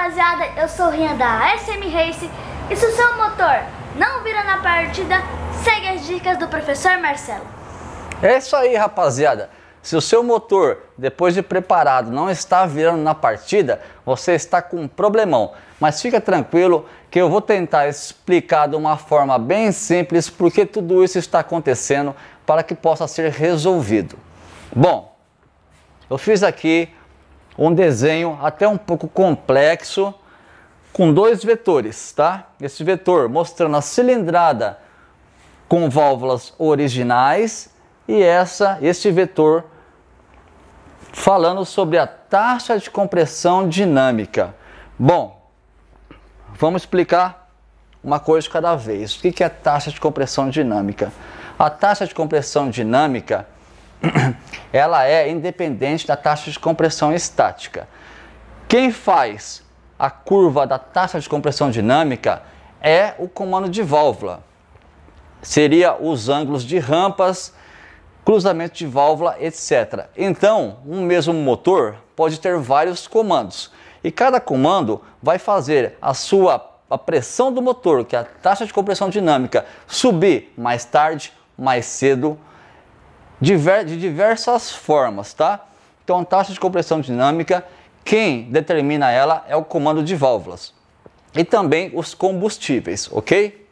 rapaziada, eu sou o Rian da SM Race e se o seu motor não vira na partida, segue as dicas do professor Marcelo. É isso aí, rapaziada. Se o seu motor, depois de preparado, não está virando na partida, você está com um problemão. Mas fica tranquilo que eu vou tentar explicar de uma forma bem simples porque tudo isso está acontecendo para que possa ser resolvido. Bom, eu fiz aqui um desenho até um pouco complexo com dois vetores, tá? Esse vetor mostrando a cilindrada com válvulas originais e esse vetor falando sobre a taxa de compressão dinâmica. Bom, vamos explicar uma coisa de cada vez. O que é taxa de compressão dinâmica? A taxa de compressão dinâmica ela é independente da taxa de compressão estática. Quem faz a curva da taxa de compressão dinâmica é o comando de válvula. Seria os ângulos de rampas, cruzamento de válvula, etc. Então, um mesmo motor pode ter vários comandos. E cada comando vai fazer a pressão do motor, que é a taxa de compressão dinâmica, subir mais tarde, mais cedo, de diversas formas, tá? Então, a taxa de compressão dinâmica, quem determina ela é o comando de válvulas. E também os combustíveis, ok?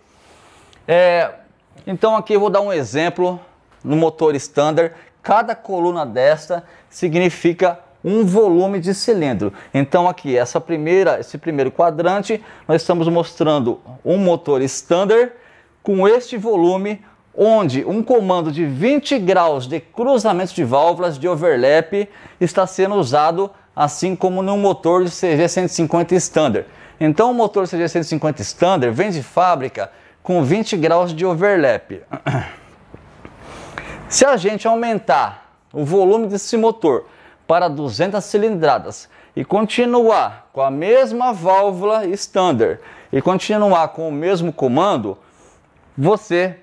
Então, aqui eu vou dar um exemplo no motor standard. Cada coluna desta significa um volume de cilindro. Então, aqui, esse primeiro quadrante, nós estamos mostrando um motor standard com este volume, onde um comando de 20 graus de cruzamento de válvulas de overlap está sendo usado, assim como no motor de CG150 Standard. Então o motor CG150 Standard vem de fábrica com 20 graus de overlap. Se a gente aumentar o volume desse motor para 200 cilindradas e continuar com a mesma válvula Standard e continuar com o mesmo comando, você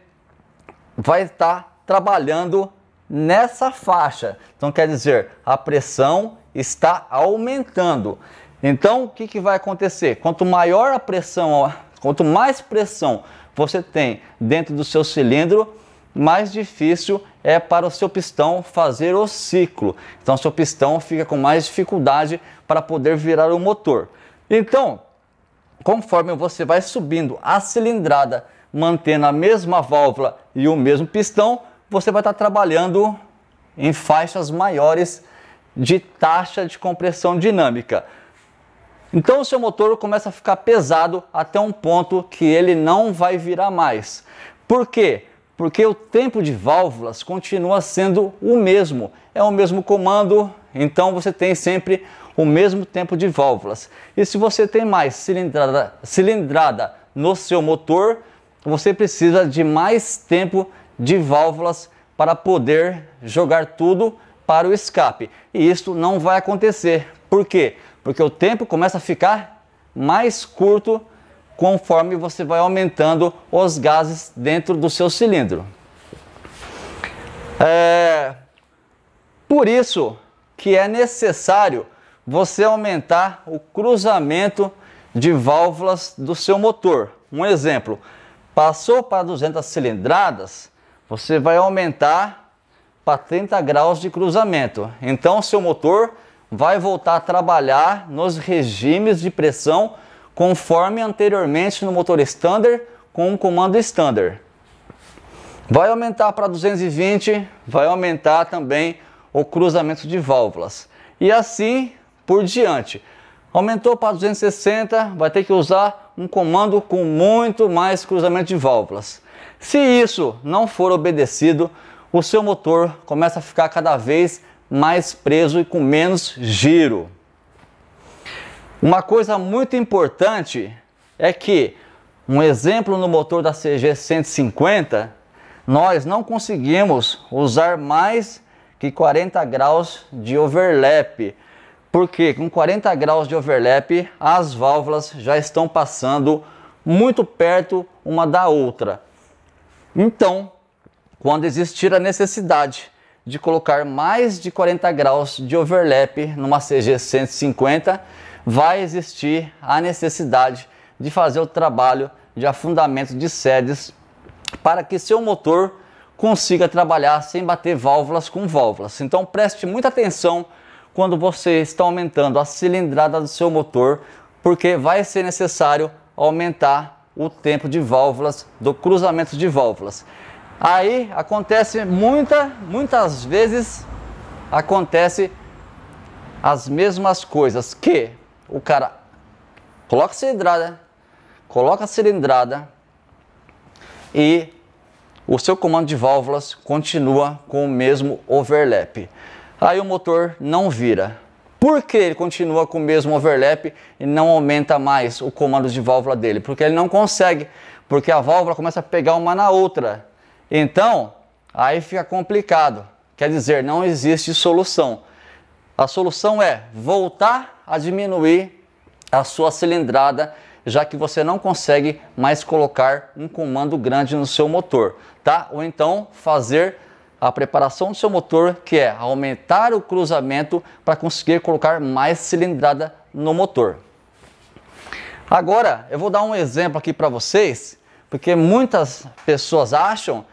vai estar trabalhando nessa faixa. Então quer dizer, a pressão está aumentando. Então o que vai acontecer? Quanto maior a pressão, quanto mais pressão você tem dentro do seu cilindro, mais difícil é para o seu pistão fazer o ciclo. Então seu pistão fica com mais dificuldade para poder virar o motor. Então, conforme você vai subindo a cilindrada, mantendo a mesma válvula e o mesmo pistão, você vai estar trabalhando em faixas maiores de taxa de compressão dinâmica. Então o seu motor começa a ficar pesado até um ponto que ele não vai virar mais. Por quê? Porque o tempo de válvulas continua sendo o mesmo. É o mesmo comando, então você tem sempre o mesmo tempo de válvulas. E se você tem mais cilindrada no seu motor, você precisa de mais tempo de válvulas para poder jogar tudo para o escape. E isso não vai acontecer. Por quê? Porque o tempo começa a ficar mais curto conforme você vai aumentando os gases dentro do seu cilindro. Por isso que é necessário você aumentar o cruzamento de válvulas do seu motor. Um exemplo. Passou para 200 cilindradas, você vai aumentar para 30 graus de cruzamento. Então, o seu motor vai voltar a trabalhar nos regimes de pressão conforme anteriormente no motor standard com o comando standard. Vai aumentar para 220, vai aumentar também o cruzamento de válvulas. E assim por diante. Aumentou para 260, vai ter que usar um comando com muito mais cruzamento de válvulas. Se isso não for obedecido, o seu motor começa a ficar cada vez mais preso e com menos giro. Uma coisa muito importante é que, um exemplo no motor da CG150, nós não conseguimos usar mais que 40 graus de overlap. Porque com 40 graus de overlap, as válvulas já estão passando muito perto uma da outra. Então, quando existir a necessidade de colocar mais de 40 graus de overlap numa CG150, vai existir a necessidade de fazer o trabalho de afundamento de sedes para que seu motor consiga trabalhar sem bater válvulas com válvulas. Então preste muita atenção quando você está aumentando a cilindrada do seu motor, porque vai ser necessário aumentar o tempo de válvulas, do cruzamento de válvulas. Aí acontece muitas vezes acontece as mesmas coisas, que o cara coloca a cilindrada e o seu comando de válvulas continua com o mesmo overlap. Aí o motor não vira. Por que ele continua com o mesmo overlap e não aumenta mais o comando de válvula dele? Porque ele não consegue, porque a válvula começa a pegar uma na outra. Então, aí fica complicado. Quer dizer, não existe solução. A solução é voltar a diminuir a sua cilindrada, já que você não consegue mais colocar um comando grande no seu motor, tá? Ou então fazer a preparação do seu motor, que é aumentar o cruzamento para conseguir colocar mais cilindrada no motor. Agora, eu vou dar um exemplo aqui para vocês, porque muitas pessoas acham